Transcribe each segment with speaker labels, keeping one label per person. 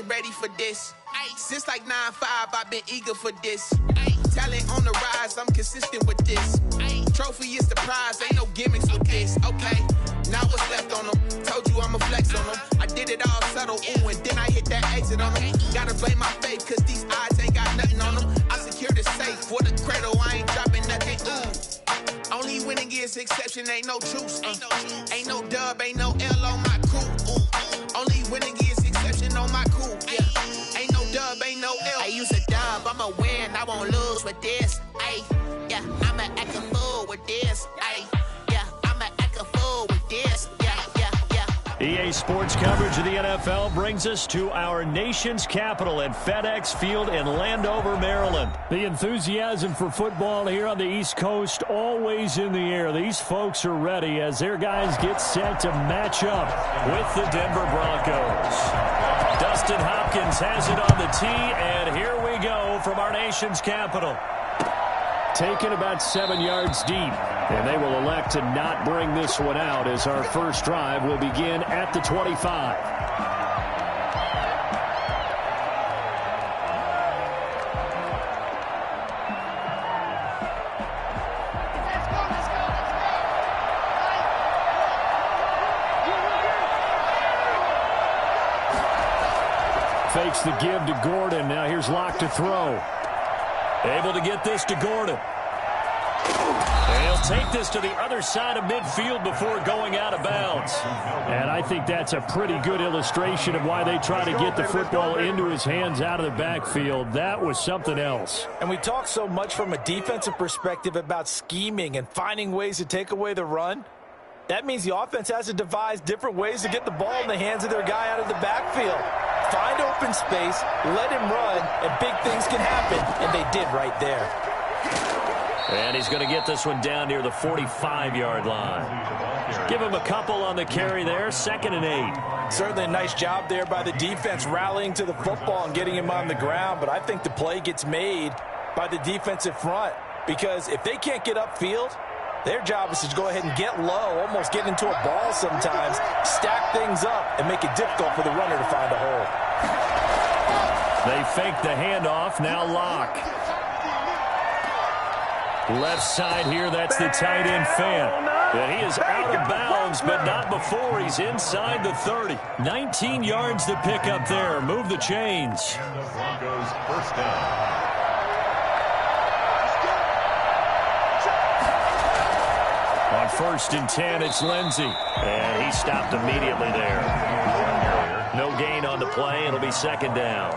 Speaker 1: been ready for this. Since like 9-5, I've been eager for this. Talent on the rise, I'm consistent with this. Trophy is the prize, ain't no gimmicks with this. Okay, now what's left on them? Told you I'ma flex on them. I did it all subtle, ooh, and then I hit that exit on them. Gotta blame my faith, cause these eyes ain't got nothing on them. I secured the safe for the cradle, I ain't dropping nothing, ooh. Only winning is exception, ain't no truce. Ain't no dub, ain't no L on my crew. Only winning is exception on my crew. Yeah. Ain't no dub, ain't no L. I use a dub, I'ma win, I won't lose with this. Ay, yeah, I'ma act a fool with this. Ay, yeah, I'ma act a fool with this.
Speaker 2: EA Sports coverage of the NFL brings us to our nation's capital at FedEx Field in Landover, Maryland. The enthusiasm for football here on the East Coast always in the air. These folks are ready as their guys get set to match up with the Denver Broncos. Dustin Hopkins has it on the tee, and here we go from our nation's capital. Taken about 7 yards deep, and they will elect to not bring this one out as our first drive will begin at the 25. Fakes the give to Gordon. Now here's Locke to throw. Able to get this to Gordon. And he'll take this to the other side of midfield before going out of bounds. And I think that's a pretty good illustration of why they try to get the football into his hands out of the backfield. That was something else.
Speaker 3: And we talk so much from a defensive perspective about scheming and finding ways to take away the run. That means the offense has to devise different ways to get the ball in the hands of their guy out of the backfield. Find open space, let him run, and big things can happen, and they did right there.
Speaker 2: And he's going to get this one down near the 45-yard line. Give him a couple on the carry there, 2nd and 8.
Speaker 3: Certainly a nice job there by the defense rallying to the football and getting him on the ground, but I think the play gets made by the defensive front because if they can't get upfield, their job is to go ahead and get low, almost get into a ball sometimes, stack things up, and make it difficult for the runner to find a hole.
Speaker 2: They fake the handoff, now Locke. Left side here, that's the tight end Fant. And he is out of bounds, but not before he's inside the 30. 19 yards to pick up there. Move the chains.
Speaker 4: Broncos first down.
Speaker 2: On 1st and 10, it's Lindsey. And he stopped immediately there. No gain on the play. It'll be 2nd down.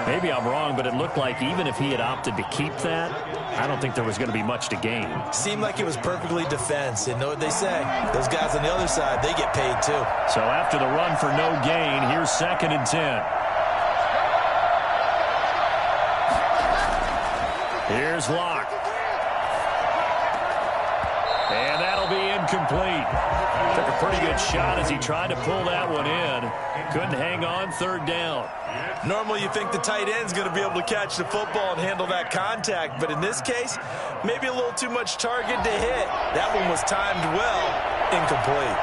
Speaker 2: Maybe I'm wrong, but it looked like even if he had opted to keep that, I don't think there was going to be much to gain.
Speaker 3: Seemed like it was perfectly defense. And know what they say? Those guys on the other side, they get paid too.
Speaker 2: So after the run for no gain, here's 2nd and 10. Here's Locke. And that'll be incomplete. Took a pretty good shot as he tried to pull that one in. Couldn't hang on, 3rd down.
Speaker 3: Normally you think the tight end's going to be able to catch the football and handle that contact, but in this case, maybe a little too much target to hit. That one was timed well, incomplete.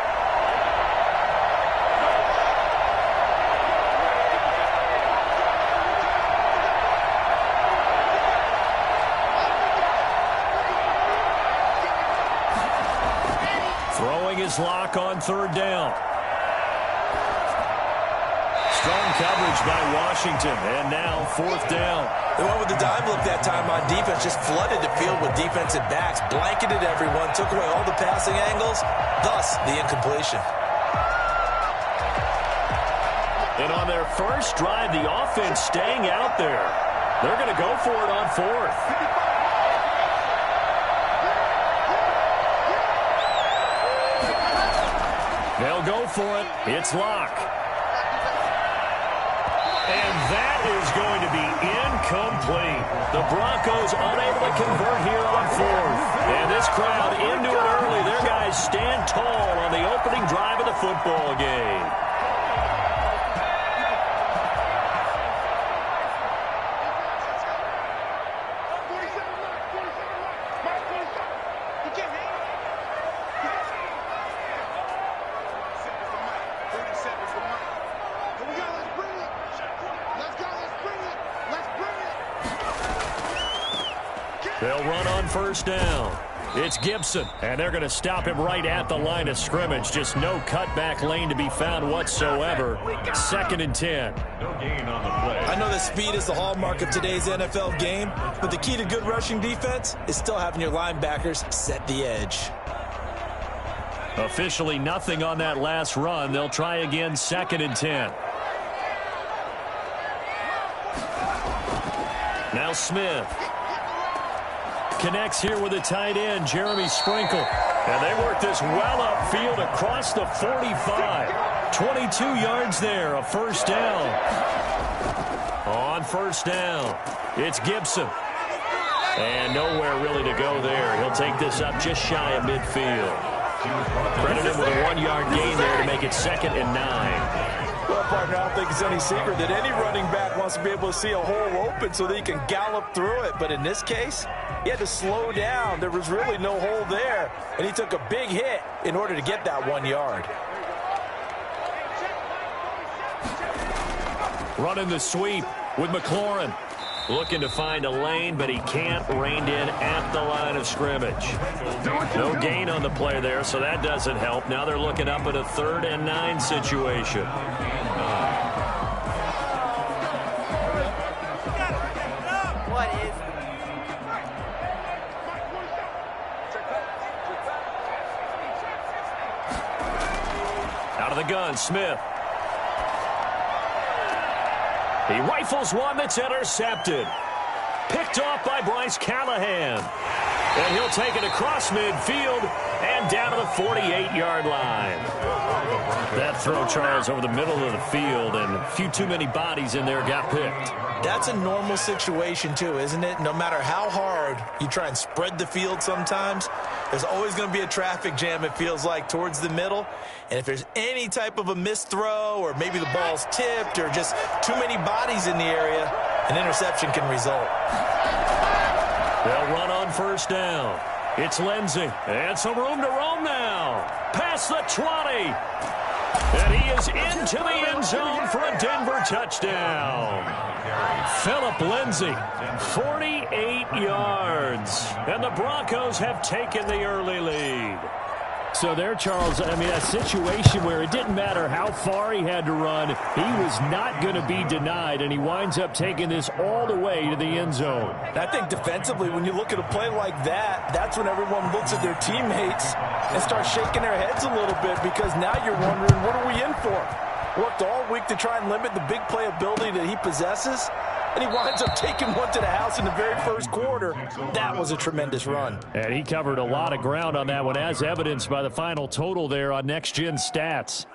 Speaker 2: Locke on 3rd down. Strong coverage by Washington, and now 4th down.
Speaker 3: They went with the dime look that time on defense, just flooded the field with defensive backs, blanketed everyone, took away all the passing angles, thus the incompletion.
Speaker 2: And on their first drive, the offense staying out there. They're going to go for it on 4th. They'll go for it. It's Locke. And that is going to be incomplete. The Broncos unable to convert here on 4th. And this crowd into it early. Their guys stand tall on the opening drive of the football game. They'll run on first down. It's Gibson, and they're going to stop him right at the line of scrimmage. Just no cutback lane to be found whatsoever. 2nd and 10.
Speaker 4: No gain on the play.
Speaker 3: I know that speed is the hallmark of today's NFL game, but the key to good rushing defense is still having your linebackers set the edge.
Speaker 2: Officially nothing on that last run. They'll try again, 2nd and 10. Now Smith connects here with a tight end, Jeremy Sprinkle. And they work this well upfield across the 45. 22 yards there, a first down. On first down, it's Gibson. And nowhere really to go there. He'll take this up just shy of midfield. Credit him with a 1-yard gain there to make it 2nd and 9.
Speaker 3: Well, partner, I don't think it's any secret that any running back wants to be able to see a hole open so that he can gallop through it. But in this case, he had to slow down. There was really no hole there, and he took a big hit in order to get that 1 yard.
Speaker 2: Running the sweep with McLaurin. Looking to find a lane, but he can't. Reined in at the line of scrimmage. No gain on the play there, so that doesn't help. Now they're looking up at a 3rd and 9 situation.
Speaker 5: What is
Speaker 2: Out of the gun, Smith. He rifles one that's intercepted. Picked off by Bryce Callahan. And he'll take it across midfield and down to the 48-yard line. That throw, Charles, over the middle of the field, and a few too many bodies in there got picked.
Speaker 3: That's a normal situation, too, isn't it? No matter how hard you try and spread the field sometimes, there's always going to be a traffic jam, it feels like, towards the middle. And if there's any type of a missed throw or maybe the ball's tipped or just too many bodies in the area, an interception can result.
Speaker 2: They'll run on first down. It's Lindsey. And some room to roam now. Past the 20. And he is into the end zone for a Denver touchdown. Philip Lindsey, 48 yards. And the Broncos have taken the early lead. So there, Charles, I mean, a situation where it didn't matter how far he had to run, he was not going to be denied, and he winds up taking this all the way to the end zone.
Speaker 3: I think defensively, when you look at a play like that, that's when everyone looks at their teammates and starts shaking their heads a little bit, because now you're wondering, what are we in for? Worked all week to try and limit the big play ability that he possesses, and he winds up taking one to the house in the very first quarter. That was a tremendous run.
Speaker 2: And he covered a lot of ground on that one, as evidenced by the final total there on Next Gen Stats.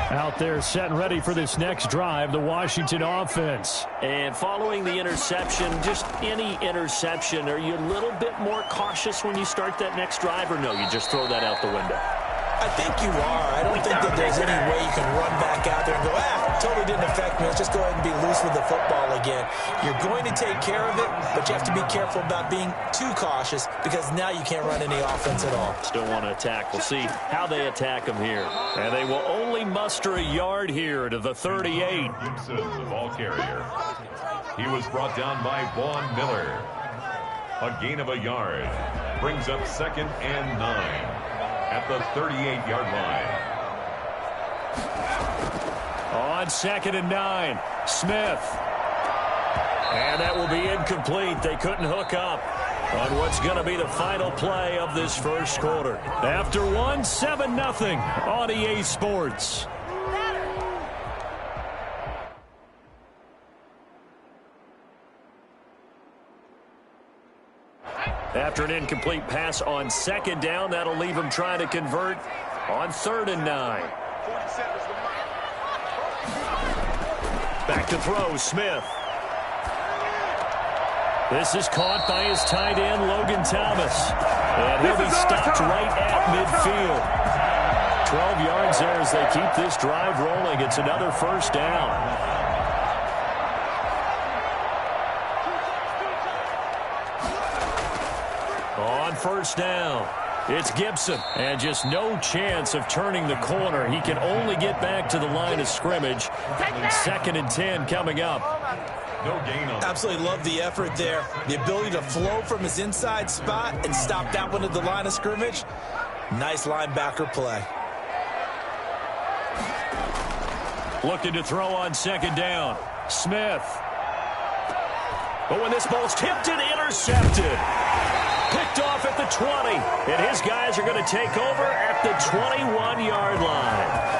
Speaker 2: Out there set and ready for this next drive, the Washington offense. And following the interception, just any interception, are you a little bit more cautious when you start that next drive, or no, you just throw that out the window?
Speaker 3: I think you are. I don't think that there's any way you can run back out there and go, totally didn't affect me. Let's just go ahead and be loose with the football again. You're going to take care of it, but you have to be careful about being too cautious, because now you can't run any offense at all.
Speaker 2: Still want to attack. We'll see how they attack him here. And they will only muster a yard here to the 38.
Speaker 4: Gibson, the ball carrier. He was brought down by Vaughn Miller. A gain of a yard. Brings up 2nd and 9. At the 38-yard line.
Speaker 2: On 2nd and 9, Smith. And that will be incomplete. They couldn't hook up on what's going to be the final play of this first quarter. After one, 7-0 on EA Sports. After an incomplete pass on 2nd down, that'll leave him trying to convert on 3rd and 9. Back to throw, Smith. This is caught by his tight end, Logan Thomas. And he'll be stopped right at midfield. 12 yards there as they keep this drive rolling. It's another first down. On first down, It's Gibson, and just no chance of turning the corner. He can only get back to the line of scrimmage. 2nd and 10 coming up.
Speaker 4: No gain on.
Speaker 3: Absolutely love the effort there. The ability to flow from his inside spot and stop that one at the line of scrimmage. Nice linebacker play.
Speaker 2: Looking to throw on 2nd down. Smith. But when this ball's tipped and intercepted. Picked off at the 20. And his guys are going to take over at the 21-yard line.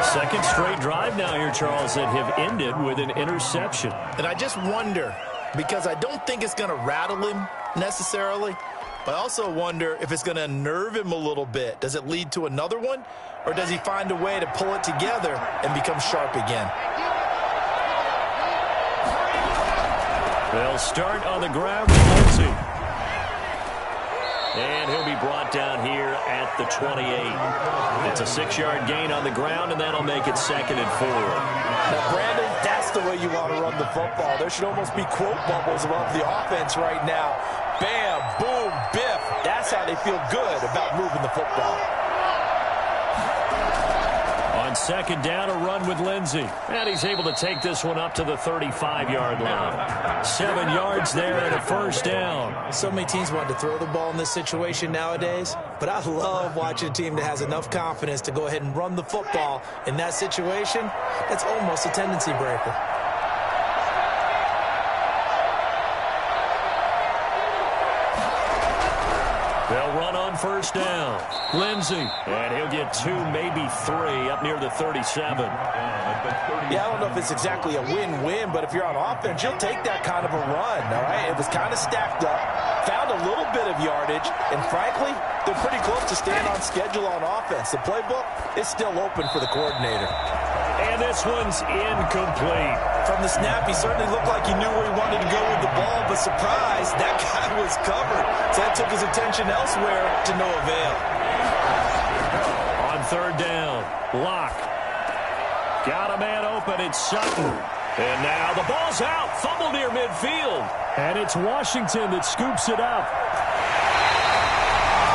Speaker 2: Second straight drive now here, Charles, that have ended with an interception.
Speaker 3: And I just wonder, because I don't think it's going to rattle him necessarily, but I also wonder if it's going to unnerve him a little bit. Does it lead to another one, or does he find a way to pull it together and become sharp again?
Speaker 2: They'll start on the ground with Lindsey. And he'll be brought down here at the 28. It's a 6-yard gain on the ground, and that'll make it 2nd and 4.
Speaker 3: Now, Brandon, that's the way you want to run the football. There should almost be quote bubbles above the offense right now. Bam, boom, biff. That's how they feel good about moving the football.
Speaker 2: On 2nd down, a run with Lindsey. And he's able to take this one up to the 35-yard line. 7 yards there and a 1st down.
Speaker 3: So many teams want to throw the ball in this situation nowadays, but I love watching a team that has enough confidence to go ahead and run the football in that situation. That's almost a tendency breaker.
Speaker 2: They'll run on 1st down. Lindsey. And he'll get 2, maybe 3 up near the 37.
Speaker 3: Yeah, I don't know if it's exactly a win-win, but if you're on offense, you'll take that kind of a run, all right? It was kind of stacked up, found a little bit of yardage, and frankly, they're pretty close to staying on schedule on offense. The playbook is still open for the coordinator.
Speaker 2: And this one's incomplete.
Speaker 3: From the snap, he certainly looked like he knew where he wanted to go with the ball, but surprise, that guy was covered. So that took his attention elsewhere to no avail.
Speaker 2: On 3rd down, Locke. Got a man open, it's Sutton. And now the ball's out, fumble near midfield. And it's Washington that scoops it up.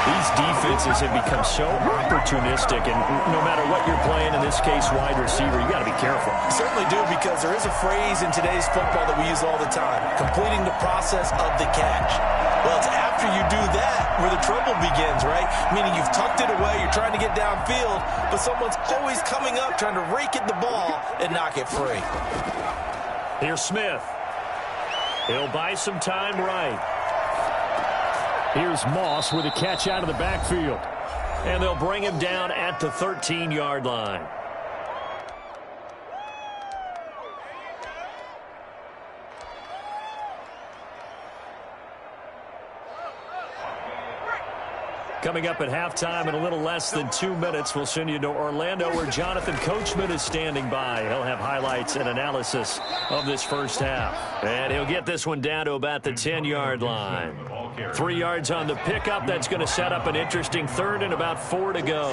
Speaker 2: These defenses have become so opportunistic, and no matter what you're playing, in this case, wide receiver, you got to be careful.
Speaker 3: You certainly do, because there is a phrase in today's football that we use all the time, completing the process of the catch. Well, it's after you do that where the trouble begins, right? Meaning you've tucked it away, you're trying to get downfield, but someone's always coming up trying to rake at the ball and knock it free.
Speaker 2: Here's Smith. He'll buy some time right. Here's Moss with a catch out of the backfield. And they'll bring him down at the 13-yard line. Coming up at halftime in a little less than 2 minutes, we'll send you to Orlando where Jonathan Coachman is standing by. He'll have highlights and analysis of this first half. And he'll get this one down to about the 10-yard line. 3 yards on the pickup. That's going to set up an interesting 3rd and about 4 to go.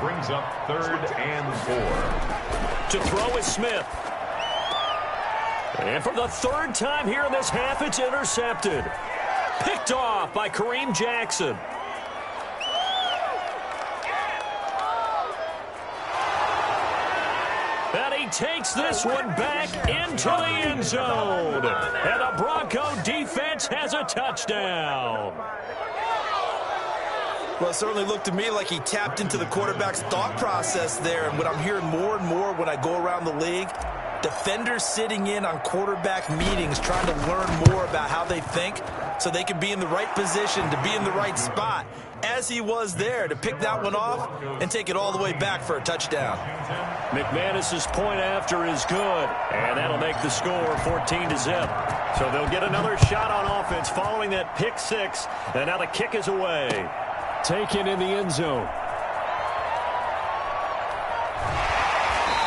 Speaker 4: Brings up 3rd and 4.
Speaker 2: To throw is Smith. And for the 3rd time here in this half, it's intercepted. Picked off by Kareem Jackson. And he takes this one back into the end zone. And the Bronco defense has a touchdown.
Speaker 3: Well, it certainly looked to me like he tapped into the quarterback's thought process there. And what I'm hearing more and more when I go around the league, defenders sitting in on quarterback meetings trying to learn more about how they think so they can be in the right position to be in the right spot, as he was there to pick that one off and take it all the way back for a touchdown.
Speaker 2: McManus's point after is good, and that'll make the score 14-0. So they'll get another shot on offense following that pick six, and now the kick is away. Taken in the end zone.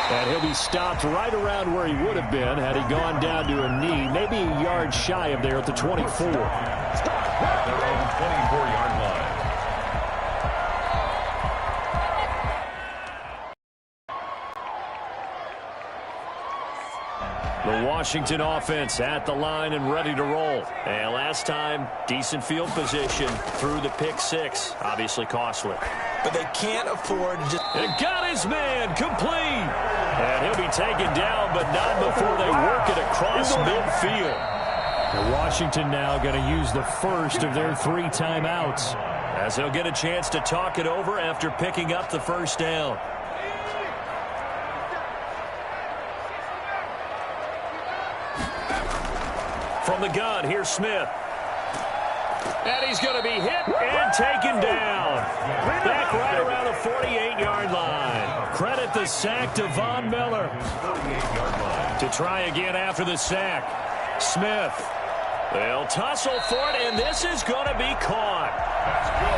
Speaker 2: And he'll be stopped right around where he would have been had he gone down to a knee, maybe a yard shy of there at the 24.
Speaker 4: They're on the 24-yard line.
Speaker 2: The Washington offense at the line and ready to roll. And last time, decent field position through the pick six. Obviously costly.
Speaker 3: But they can't afford to just...
Speaker 2: And got his man complete. And he'll be taken down, but not before they work it across midfield. And Washington now going to use the first of their 3 timeouts, as they'll get a chance to talk it over after picking up the first down. From the gun, here's Smith. And he's going to be hit and taken down. Back right around the 48-yard line. Credit the sack to Von Miller. To try again after the sack. Smith. They'll tussle for it, and this is going to be caught.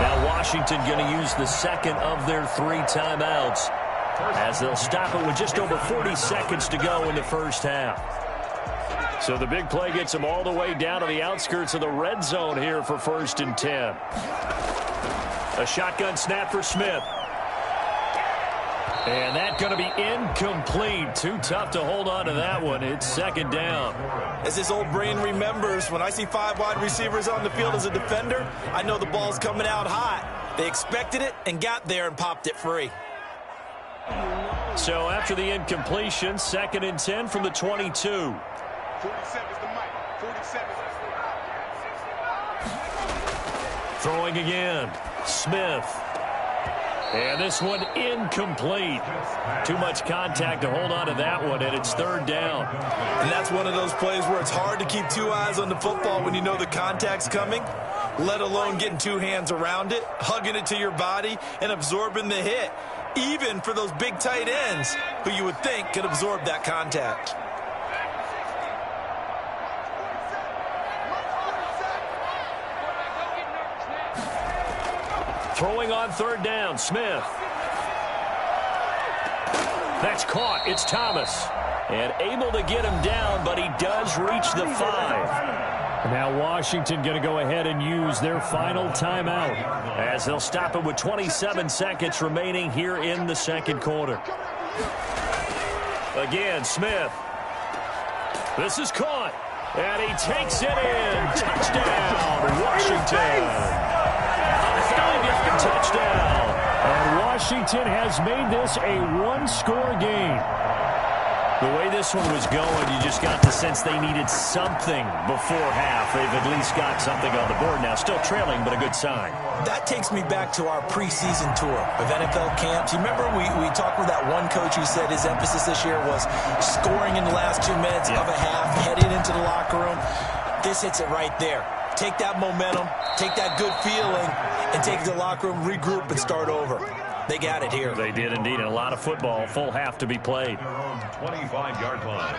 Speaker 2: Now Washington going to use the second of their 3 timeouts, as they'll stop it with just over 40 seconds to go in the first half. So the big play gets them all the way down to the outskirts of the red zone here for 1st and 10. A shotgun snap for Smith. And that's going to be incomplete. Too tough to hold on to that one. It's 2nd down.
Speaker 3: As his old brain remembers, when I see 5 wide receivers on the field as a defender, I know the ball's coming out hot. They expected it and got there and popped it free.
Speaker 2: So after the incompletion, 2nd and 10 from the 22.
Speaker 6: 47 is the mic. 47.
Speaker 2: Throwing again. Smith. And this one incomplete. Too much contact to hold on to that one, and it's 3rd down.
Speaker 3: And that's one of those plays where it's hard to keep 2 eyes on the football when you know the contact's coming, let alone getting 2 hands around it, hugging it to your body, and absorbing the hit, even for those big tight ends who you would think could absorb that contact.
Speaker 2: Throwing on 3rd down, Smith. That's caught. It's Thomas. And able to get him down, but he does reach the 5. Now Washington going to go ahead and use their final timeout, as they'll stop it with 27 seconds remaining here in the 2nd quarter. Again, Smith. This is caught. And he takes it in. Touchdown, Washington. Touchdown. And Washington has made this a 1-score game. The way this one was going, you just got the sense they needed something before half. They've at least got something on the board now. Still trailing, but a good sign.
Speaker 3: That takes me back to our preseason tour of NFL camps. You remember we talked with that one coach who said his emphasis this year was scoring in the last 2 minutes of a half, heading into the locker room. This hits it right there. Take that momentum, take that good feeling, and take it to the locker room, regroup, and start over. They got it here.
Speaker 2: They did indeed. And a lot of football, full half to be played.
Speaker 4: 25-yard line.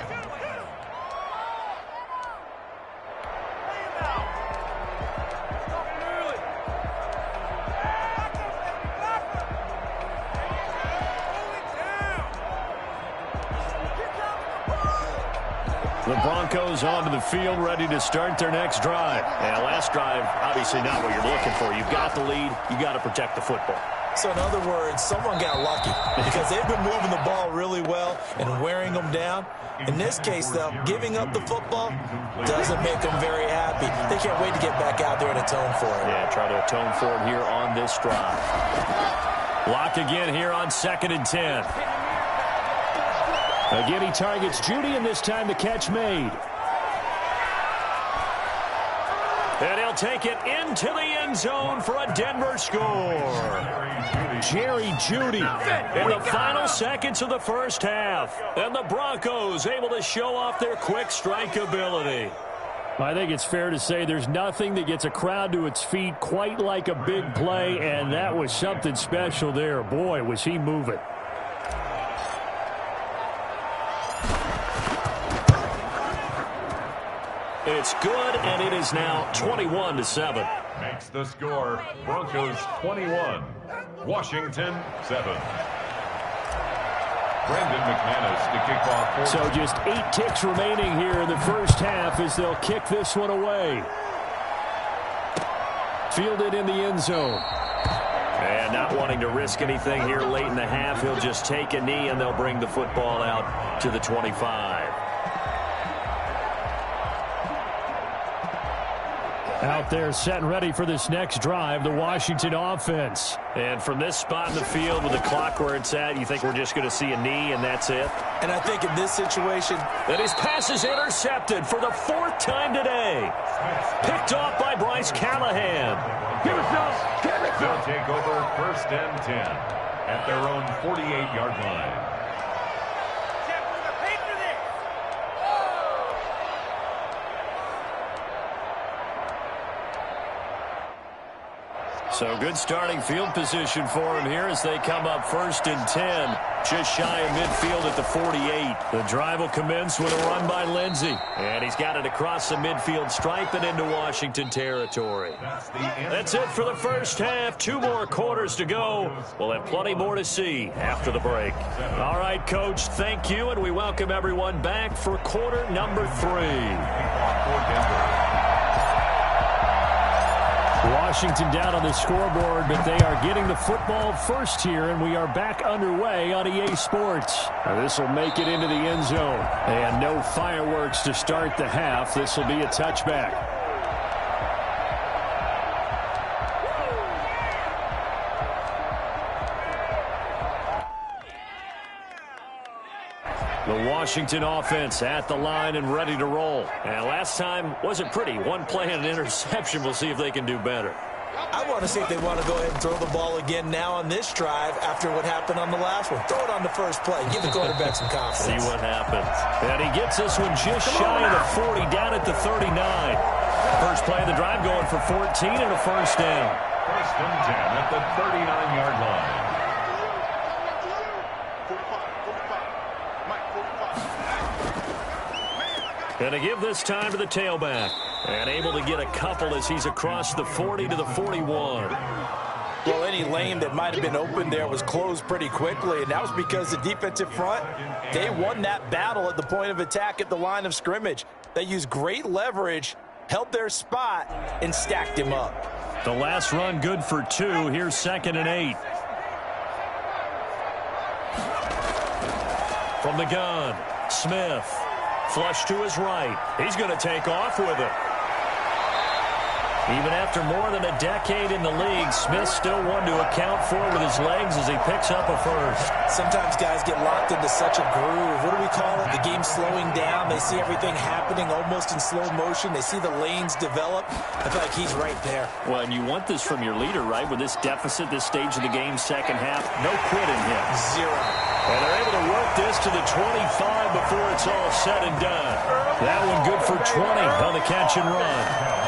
Speaker 2: The Broncos onto the field, ready to start their next drive. And last drive, obviously not what you're looking for. You've got the lead. You got to protect the football.
Speaker 3: So in other words, someone got lucky because they've been moving the ball really well and wearing them down. In this case, though, giving up the football doesn't make them very happy. They can't wait to get back out there and atone for it.
Speaker 2: Yeah, try to atone for it here on this drive. Lock again here on 2nd and 10. Again, he targets Judy, and this time the catch made. And he'll take it into the end zone for a Denver score. Jerry Judy in the final seconds of the first half. And the Broncos able to show off their quick strike ability. I think it's fair to say there's nothing that gets a crowd to its feet quite like a big play, and that was something special there. Boy, was he moving. It's good, and it is now 21-7.
Speaker 4: Makes the score Broncos 21, Washington 7. Brandon McManus to kick off.
Speaker 2: So just 8 ticks remaining here in the first half as they'll kick this one away. Fielded in the end zone. And not wanting to risk anything here late in the half, he'll just take a knee and they'll bring the football out to the 25. Out there set and ready for this next drive, the Washington offense. And from this spot in the field with the clock where it's at, you think we're just going to see a knee and that's it?
Speaker 3: And I think in this situation,
Speaker 2: that his pass is intercepted for the 4th time today. Picked off by Bryce Callahan.
Speaker 4: They'll take over 1st and 10 at their own 48-yard line.
Speaker 2: So good starting field position for him here as they come up 1st and 10. Just shy of midfield at the 48. The drive will commence with a run by Lindsey. And he's got it across the midfield stripe and into Washington territory. That's it for the first half. 2 more quarters to go. We'll have plenty more to see after the break. All right, Coach, thank you. And we welcome everyone back for quarter number 3. Washington down on the scoreboard, but they are getting the football first here, and we are back underway on EA Sports. This will make it into the end zone, and no fireworks to start the half. This will be a touchback. The Washington offense at the line and ready to roll. And last time wasn't pretty. 1 play and an interception. We'll see if they can do better.
Speaker 3: I want to see if they want to go ahead and throw the ball again now on this drive after what happened on the last one. Throw it on the first play. Give the quarterback some confidence.
Speaker 2: See what happens. And he gets this one just shy of the 40, down at the 39. First play of the drive going for 14 and a first down.
Speaker 4: 1st and 10 at the 39-yard line.
Speaker 2: Going to give this time to the tailback. And able to get a couple as he's across the 40 to the 41.
Speaker 3: Well, any lane that might have been open there was closed pretty quickly, and that was because the defensive front, they won that battle at the point of attack at the line of scrimmage. They used great leverage, held their spot, and stacked him up.
Speaker 2: The last run good for 2. Here's 2nd and 8. From the gun, Smith. Flush to his right. He's going to take off with it. Even after more than a decade in the league, Smith still one to account for with his legs as he picks up a first.
Speaker 3: Sometimes guys get locked into such a groove. What do we call it? The game's slowing down. They see everything happening almost in slow motion. They see the lanes develop. I feel like he's right there.
Speaker 2: Well, and you want this from your leader, right? With this deficit, this stage of the game, second half, no quit in him.
Speaker 3: 0.
Speaker 2: And they're able to work this to the 25 before it's all said and done. That one good for 20 on the catch and run.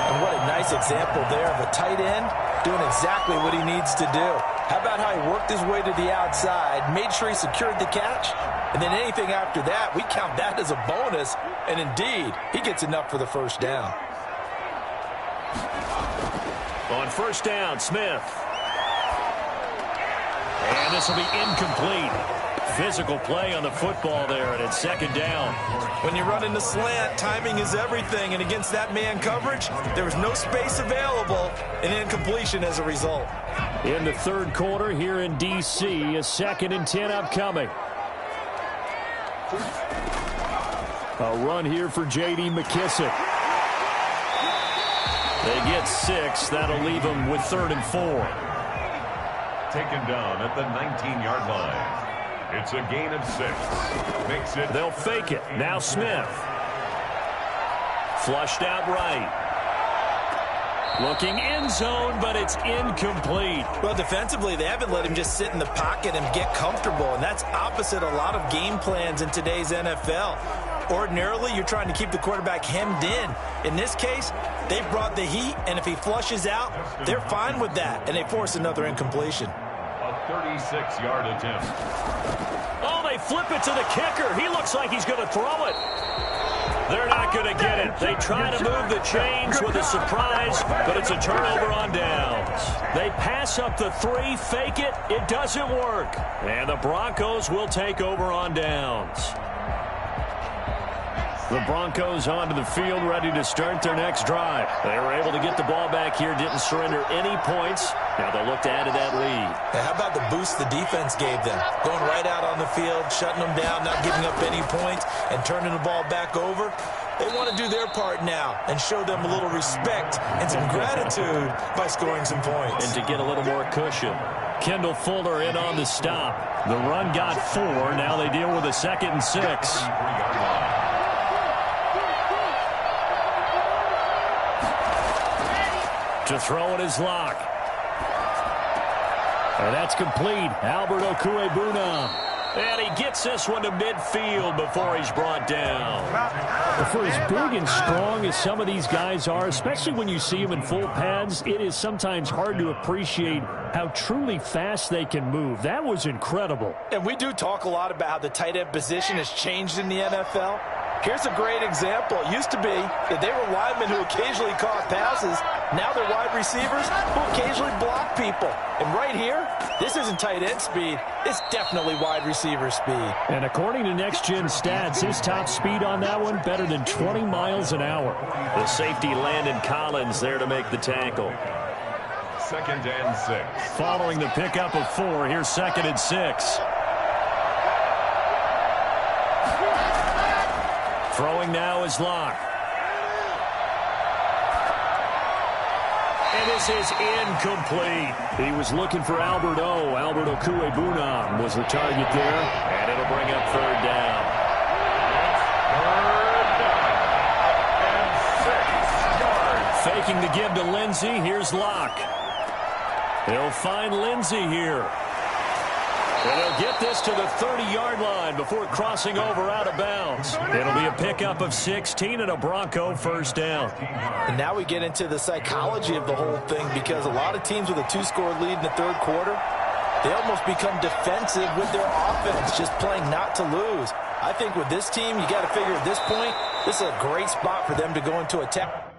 Speaker 3: And what a nice example there of a tight end doing exactly what he needs to do. How about how he worked his way to the outside, made sure he secured the catch, and then anything after that, we count that as a bonus. And indeed, he gets enough for the first down.
Speaker 2: On first down, Smith. And this will be incomplete. Physical play on the football there, and it's 2nd down.
Speaker 3: When you run in the slant, timing is everything, and against that man coverage, there was no space available, and incompletion as a result.
Speaker 2: In the 3rd quarter here in D.C., a 2nd and 10 upcoming. A run here for J.D. McKissick. They get 6. That'll leave them with 3rd and 4.
Speaker 4: Taken down at the 19-yard line. It's a gain of 6. Makes it.
Speaker 2: They'll fake it. Now Smith. Flushed out right. Looking end zone, but it's incomplete.
Speaker 3: Well, defensively, they haven't let him just sit in the pocket and get comfortable, and that's opposite a lot of game plans in today's NFL. Ordinarily, you're trying to keep the quarterback hemmed in. In this case, they brought the heat, and if he flushes out, they're fine with that, and they force another incompletion.
Speaker 4: A 36-yard attempt.
Speaker 2: Oh, they flip it to the kicker. He looks like he's going to throw it. They're not going to get it. They try to move the chains with a surprise, but it's a turnover on downs. They pass up the 3, fake it. It doesn't work. And the Broncos will take over on downs. The Broncos onto the field, ready to start their next drive. They were able to get the ball back here, didn't surrender any points. Now they'll look to add to that lead.
Speaker 3: Now, how about the boost the defense gave them? Going right out on the field, shutting them down, not giving up any points, and turning the ball back over. They want to do their part now and show them a little respect and some gratitude by scoring some points.
Speaker 2: And to get a little more cushion. Kendall Fuller in on the stop. The run got 4. Now they deal with a 2nd and 6. To throw it is Locke. And that's complete. Albert Okwuegbunam. And he gets this one to midfield before he's brought down. For as big and strong as some of these guys are, especially when you see them in full pads, it is sometimes hard to appreciate how truly fast they can move. That was incredible.
Speaker 3: And we do talk a lot about how the tight end position has changed in the NFL. Here's a great example. It used to be that they were linemen who occasionally caught passes. Now they're wide receivers who occasionally block people. And right here, this isn't tight end speed. It's definitely wide receiver speed.
Speaker 2: And according to Next Gen Stats, his top speed on that one, better than 20 miles an hour. The safety Landon Collins there to make the tackle.
Speaker 4: 2nd and 6.
Speaker 2: Following the pickup of 4, here's 2nd and 6. Throwing now is Locke. And this is incomplete. He was looking for Albert Okwuegbunam was the target there. And it'll bring up 3rd down.
Speaker 4: 3rd down and 6 yards.
Speaker 2: Faking the give to Lindsey. Here's Locke. They'll find Lindsey here. And they'll get this to the 30-yard line before crossing over out of bounds. It'll be a pickup of 16 and a Bronco 1st down.
Speaker 3: And now we get into the psychology of the whole thing, because a lot of teams with a 2-score lead in the 3rd quarter, they almost become defensive with their offense, just playing not to lose. I think with this team, you got to figure at this point, this is a great spot for them to go into attack.